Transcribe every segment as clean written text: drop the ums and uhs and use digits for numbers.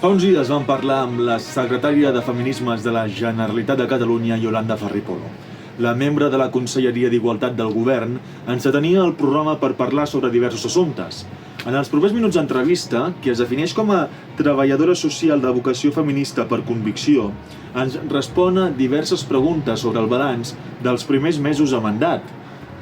Fa uns dies vam parlar amb la secretària de Feminismes de la Generalitat de Catalunya, Yolanda Ferri-Polo. La membre de la Conselleria d'Igualtat del Govern ens atenia el programa per parlar sobre diversos assumptes. En els propers minuts d'entrevista, qui es defineix com a treballadora social de vocació feminista per convicció, ens respon a diverses preguntes sobre el balanç dels primers mesos a mandat.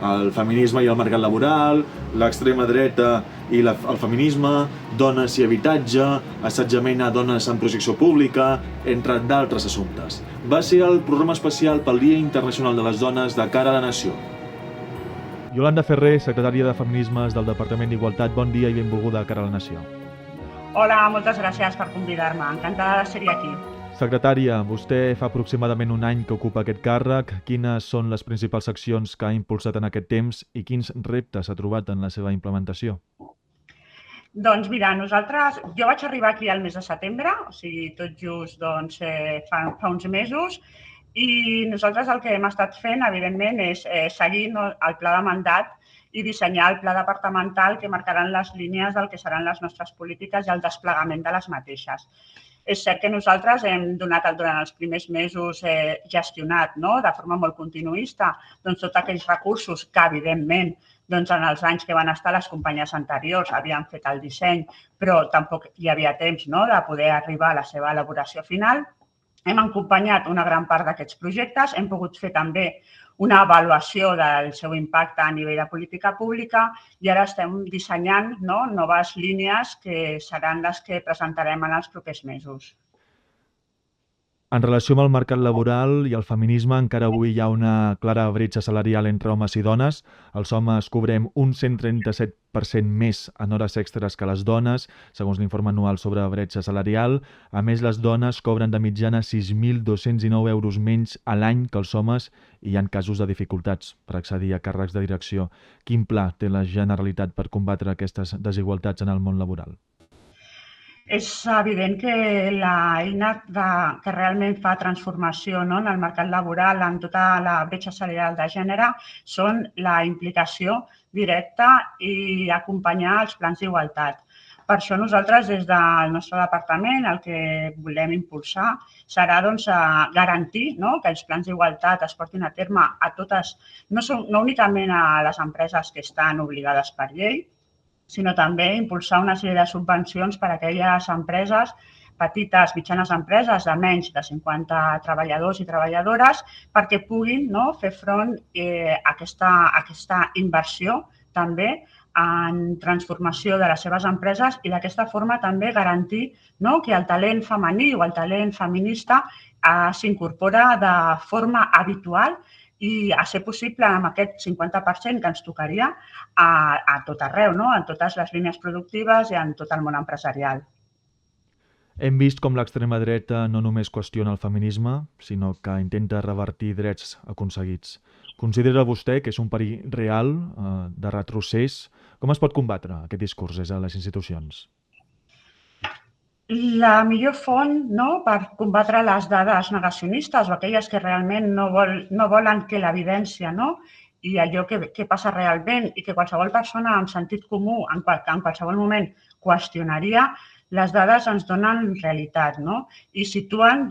El feminisme i el mercat laboral, l'extrema dreta i el feminisme, dones i habitatge, assetjament a dones en projecció pública, entre d'altres assumptes. Va ser el programa especial pel Dia Internacional de les Dones de cara a la nació. Yolanda Ferrer, secretària de Feminismes del Departament d'Igualtat, bon dia i benvolguda a cara a la nació. Hola, moltes gràcies per convidar-me. Encantada de ser aquí. Secretària, vostè fa aproximadament un any que ocupa aquest càrrec. Quines són les principals accions que ha impulsat en aquest temps i quins reptes ha trobat en la seva implementació? Doncs mira, jo vaig arribar aquí al mes de setembre, o sigui, tot just fa uns mesos, i nosaltres el que hem estat fent, evidentment, és seguir el pla de mandat i dissenyar el pla departamental que marcaran les línies del que seran les nostres polítiques i el desplegament de les mateixes. És cert que nosaltres hem donat durant els primers mesos gestionat de forma molt continuista tots aquells recursos que, evidentment, en els anys que van estar les companyies anteriors havien fet el disseny, però tampoc hi havia temps de poder arribar a la seva elaboració final. Hem acompanyat una gran part d'aquests projectes, hem pogut fer també una avaluació del seu impacte a nivell de política pública i ara estem dissenyant noves línies que seran les que presentarem en els propers mesos. En relació amb el mercat laboral i el feminisme, encara avui hi ha una clara bretxa salarial entre homes i dones. Els homes cobrem un 137% més en hores extres que les dones, segons l'informe anual sobre bretxa salarial. A més, les dones cobren de mitjana 6.209 euros menys a l'any que els homes i hi ha casos de dificultats per accedir a càrrecs de direcció. Quin pla té la Generalitat per combatre aquestes desigualtats en el món laboral? És evident que l'eina que realment fa transformació en el mercat laboral, en tota la bretxa salarial de gènere, són la implicació directa i acompanyar els plans d'igualtat. Per això nosaltres, des del nostre departament, el que volem impulsar serà garantir que els plans d'igualtat es portin a terme a totes, no únicament a les empreses que estan obligades per llei, sinó també impulsar una sèrie de subvencions per a aquelles empreses, petites, mitjanes empreses de menys de 50 treballadors i treballadores, perquè puguin fer front a aquesta inversió també en transformació de les seves empreses i d'aquesta forma també garantir que el talent femení o el talent feminista s'incorpora de forma habitual i, a ser possible, amb aquest 50% que ens tocaria a tot arreu, en totes les línies productives i en tot el món empresarial. Hem vist com l'extrema dreta no només qüestiona el feminisme, sinó que intenta revertir drets aconseguits. Considera vostè que és un perill real de retrocés? Com es pot combatre aquest discurs des de les institucions? La millor font per combatre les dades negacionistes o aquelles que realment no volen que l'evidència i allò que passa realment i que qualsevol persona amb sentit comú en qualsevol moment qüestionaria, les dades ens donen realitat i situen,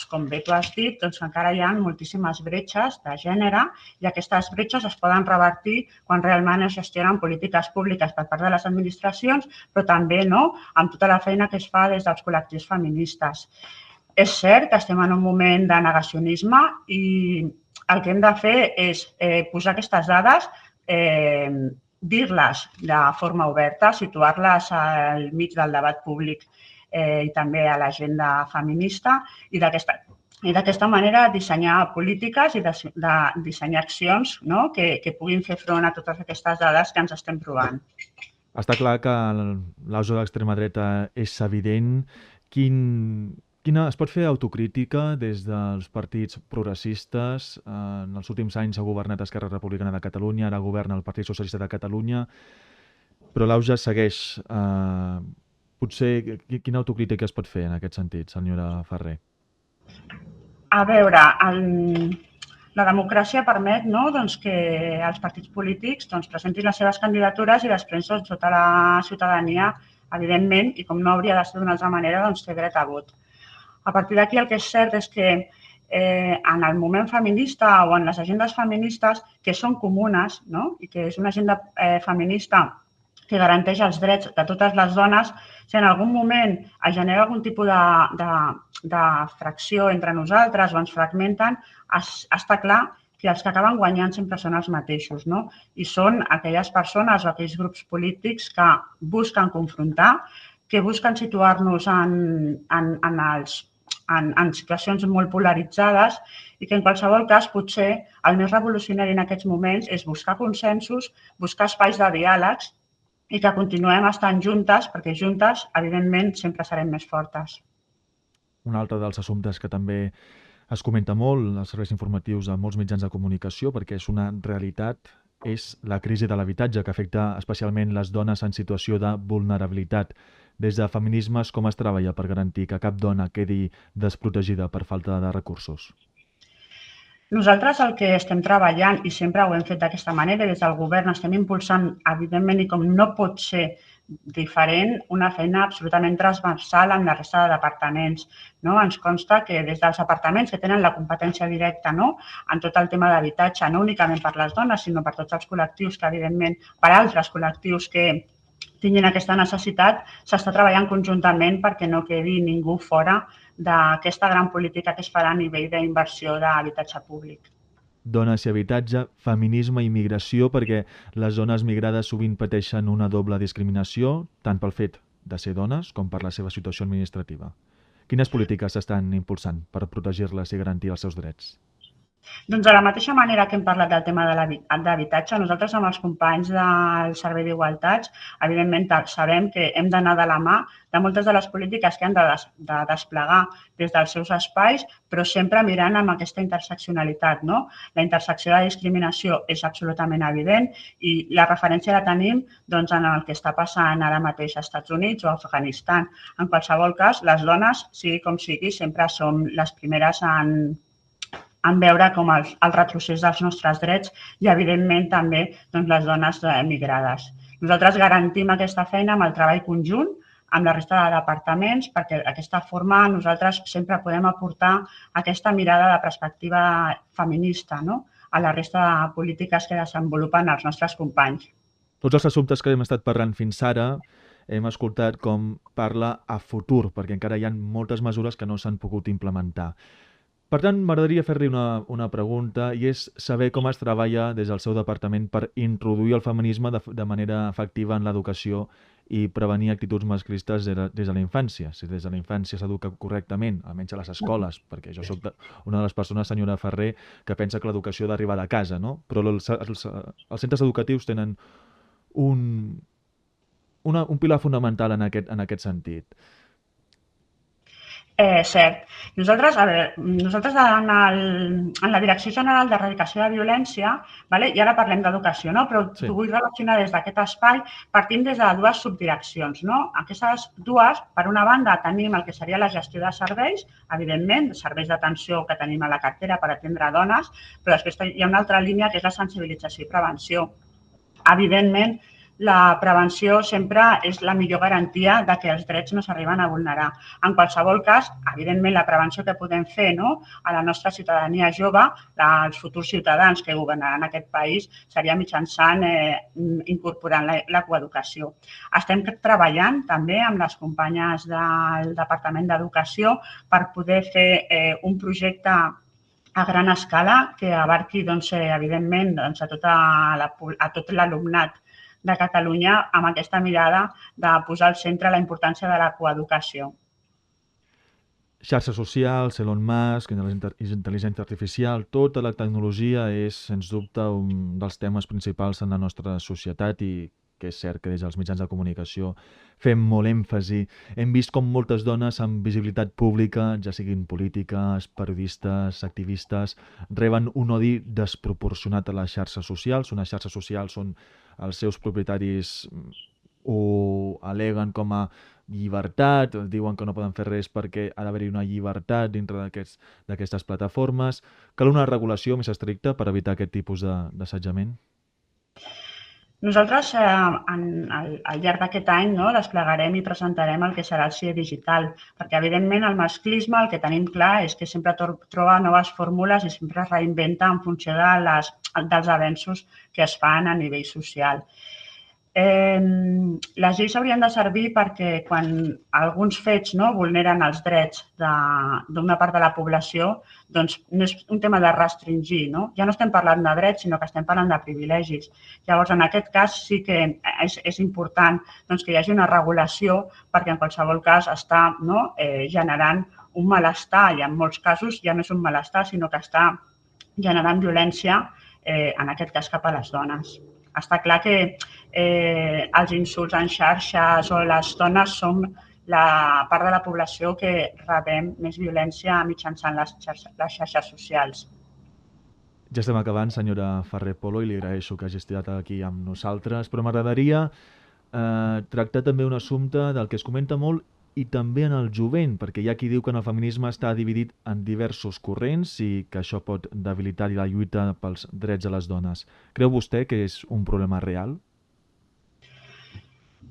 com bé tu has dit, que encara hi ha moltíssimes bretxes de gènere i aquestes bretxes es poden revertir quan realment es gestionen polítiques públiques per part de les administracions, però també amb tota la feina que es fa des dels col·lectius feministes. És cert que estem en un moment de negacionisme i el que hem de fer és posar aquestes dades, dir-les de forma oberta, situar-les al mig del debat públic i també a l'agenda feminista i d'aquesta manera dissenyar polítiques i dissenyar accions que puguin fer front a totes aquestes dades que ens estem trobant. Està clar que l'auge de l'extrema dreta és evident. Es pot fer autocrítica des dels partits progressistes? En els últims anys ha governat Esquerra Republicana de Catalunya, ara governa el Partit Socialista de Catalunya, però l'auge segueix. Potser, quina autocrítica es pot fer en aquest sentit, senyora Ferrer? A veure, la democràcia permet que els partits polítics presentin les seves candidatures i després tota la ciutadania evidentment, i com no hauria de ser d'una altra manera, doncs té dret a vot. A partir d'aquí el que és cert és que en el moment feminista o en les agendes feministes que són comunes, no? I que és una agenda feminista que garanteix els drets de totes les dones, si en algun moment es genera algun tipus de fracció entre nosaltres o ens fragmenten, està clar que els que acaben guanyant sempre són els mateixos, no? I són aquelles persones o aquells grups polítics que busquen confrontar, que busquen situar-nos en situacions molt polaritzades i que en qualsevol cas potser el més revolucionari en aquests moments és buscar consensos, buscar espais de diàlegs i que continuem estant juntes perquè juntes, evidentment, sempre serem més fortes. Un altre dels assumptes que també es comenta molt als serveis informatius a molts mitjans de comunicació perquè és una realitat, és la crisi de l'habitatge que afecta especialment les dones en situació de vulnerabilitat. Des de feminismes, com es treballa per garantir que cap dona quedi desprotegida per falta de recursos? Nosaltres el que estem treballant, i sempre ho hem fet d'aquesta manera, des del govern estem impulsant, evidentment, i com no pot ser diferent, una feina absolutament transversal amb la resta de departaments. No? Ens consta que des dels departaments que tenen la competència directa en tot el tema d'habitatge, no únicament per les dones, sinó per tots els col·lectius que, evidentment, per altres col·lectius que tinguin aquesta necessitat, s'està treballant conjuntament perquè no quedi ningú fora d'aquesta gran política que es farà a nivell d'inversió d'habitatge públic. Dones i habitatge, feminisme i migració, perquè les dones migrades sovint pateixen una doble discriminació, tant pel fet de ser dones com per la seva situació administrativa. Quines polítiques s'estan impulsant per protegir-les i garantir els seus drets? Doncs de la mateixa manera que hem parlat del tema d'habitatge, nosaltres amb els companys del Servei d'Igualtats, evidentment sabem que hem d'anar de la mà de moltes de les polítiques que han de desplegar des dels seus espais, però sempre mirant amb aquesta interseccionalitat. No? La intersecció de discriminació és absolutament evident i la referència la tenim doncs, en el que està passant ara mateix als Estats Units o a Afganistan. En qualsevol cas, les dones, sigui com sigui, sempre som les primeres en veure com el retrocés dels nostres drets i, evidentment, també les dones migrades. Nosaltres garantim aquesta feina amb el treball conjunt amb la resta de departaments perquè d'aquesta forma nosaltres sempre podem aportar aquesta mirada de perspectiva feminista a la resta de polítiques que desenvolupen els nostres companys. Tots els assumptes que hem estat parlant fins ara hem escoltat com parla a futur, perquè encara hi ha moltes mesures que no s'han pogut implementar. Per tant, m'agradaria fer-li una pregunta i és saber com es treballa des del seu departament per introduir el feminisme de manera efectiva en l'educació i prevenir actituds masclistes des de la infància. Si des de la infància s'educa correctament, almenys a les escoles, perquè jo soc una de les persones, senyora Ferrer, que pensa que l'educació ha d'arribar de casa, no? Però els centres educatius tenen un pilar fonamental en aquest sentit. Cert. Nosaltres en la Direcció General d'Erradicació de Violència, i ara parlem d'educació, però ho vull relacionar des d'aquest espai, partint des de dues subdireccions. Aquestes dues, per una banda, tenim el que seria la gestió de serveis, evidentment, serveis d'atenció que tenim a la cartera per atendre dones, però després hi ha una altra línia que és la sensibilització i prevenció. Evidentment, la prevenció sempre és la millor garantia de que els drets no s'arriben a vulnerar. En qualsevol cas, evidentment, la prevenció que podem fer a la nostra ciutadania jove, als futurs ciutadans que governaran aquest país, seria mitjançant incorporant la coeducació. Estem treballant també amb les companyes del Departament d'Educació per poder fer un projecte a gran escala que abarqui, evidentment, a tot l'alumnat de Catalunya amb aquesta mirada de posar al centre la importància de la coeducació. Xarxes socials, Elon Musk, intel·ligència artificial, tota la tecnologia és, sens dubte, un dels temes principals en la nostra societat i que és cert que des dels mitjans de comunicació fem molt èmfasi. Hem vist com moltes dones amb visibilitat pública, ja siguin polítiques, periodistes, activistes, reben un odi desproporcionat a les xarxes socials. Unes xarxes socials on els seus propietaris ho aleguen com a llibertat, diuen que no poden fer res perquè ha d'haver-hi una llibertat dintre d'aquestes plataformes. Cal una regulació més estricta per evitar aquest tipus d'assetjament? Nosaltres al llarg d'aquest any desplegarem i presentarem el que serà el CIE digital, perquè evidentment el masclisme el que tenim clar és que sempre troba noves fórmules i sempre es reinventa en funció dels avenços que es fan a nivell social. Les lleis haurien de servir perquè quan alguns fets vulneren els drets d'una part de la població, doncs no és un tema de restringir, ja no estem parlant de drets, sinó que estem parlant de privilegis. Llavors, en aquest cas sí que és important que hi hagi una regulació perquè en qualsevol cas està generant un malestar i en molts casos ja no és un malestar, sinó que està generant violència, en aquest cas cap a les dones. Està clar que els insults en xarxes o les dones som la part de la població que rebem més violència mitjançant les xarxes socials. Ja estem acabant, senyora Ferrer Polo, i li agraeixo que hagi estat aquí amb nosaltres, però m'agradaria tractar també un assumpte del que es comenta molt i també en el jovent, perquè hi ha qui diu que el feminisme està dividit en diversos corrents i que això pot debilitar la lluita pels drets de les dones. Creu vostè que és un problema real?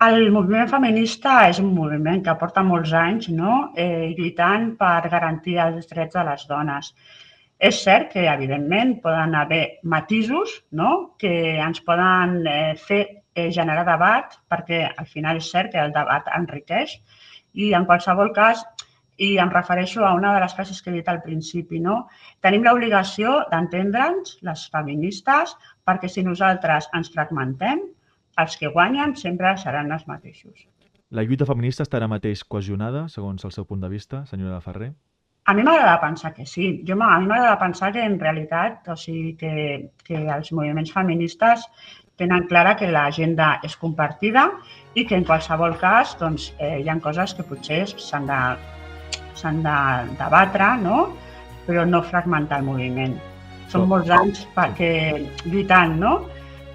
El moviment feminista és un moviment que porta molts anys lluitant per garantir els drets de les dones. És cert que, evidentment, poden haver matisos que ens poden fer generar debat, perquè al final és cert que el debat enriqueix, i en qualsevol cas, i em refereixo a una de les frases que he dit al principi, tenim l'obligació d'entendre'ns, les feministes, perquè si nosaltres ens fragmentem, els que guanyen sempre seran els mateixos. La lluita feminista està ara mateix cohesionada, segons el seu punt de vista, senyora Ferrer? A mi m'agrada pensar que sí. A mi m'agrada pensar que en realitat, que els moviments feministes tenen clara que l'agenda és compartida i que en qualsevol cas hi ha coses que potser s'han de debatre, però no fragmentar el moviment. Són molts anys lluitant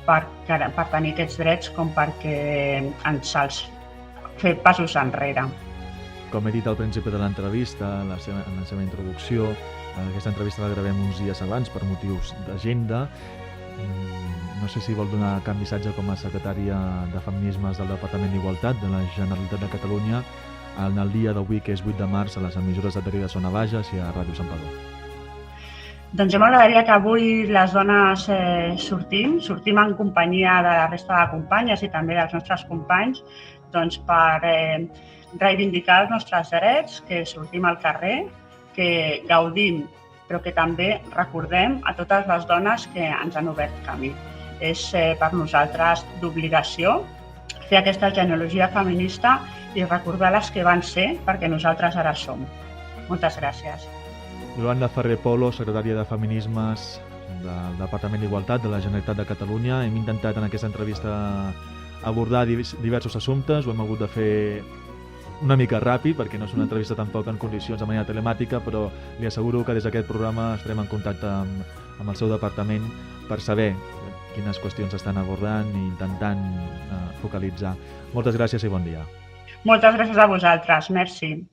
per tenir aquests drets com perquè ens els fer passos enrere. Com he dit al principi de l'entrevista, en la seva introducció, aquesta entrevista la gravem uns dies abans per motius d'agenda. No sé si vol donar cap missatge com a secretària de Feminismes del Departament d'Igualtat de la Generalitat de Catalunya en el dia d'avui, que és 8 de març, a les emissores de Terrida Zona Bages i a Ràdio Santpedor. Doncs jo m'agradaria que avui les dones sortim en companyia de la resta de companyes i també dels nostres companys per reivindicar els nostres drets, que sortim al carrer, que gaudim, però que també recordem a totes les dones que ens han obert camí. És per nosaltres d'obligació fer aquesta genealogia feminista i recordar les que van ser perquè nosaltres ara som. Moltes gràcies. Yolanda Ferrer Polo, secretària de Feminismes del Departament d'Igualtat de la Generalitat de Catalunya. Hem intentat en aquesta entrevista abordar diversos assumptes, ho hem hagut de fer una mica ràpid perquè no és una entrevista tampoc en condicions de manera telemàtica, però li asseguro que des d'aquest programa estarem en contacte amb el seu departament per saber quines qüestions estan abordant i intentant focalitzar. Moltes gràcies i bon dia. Moltes gràcies a vosaltres. Merci.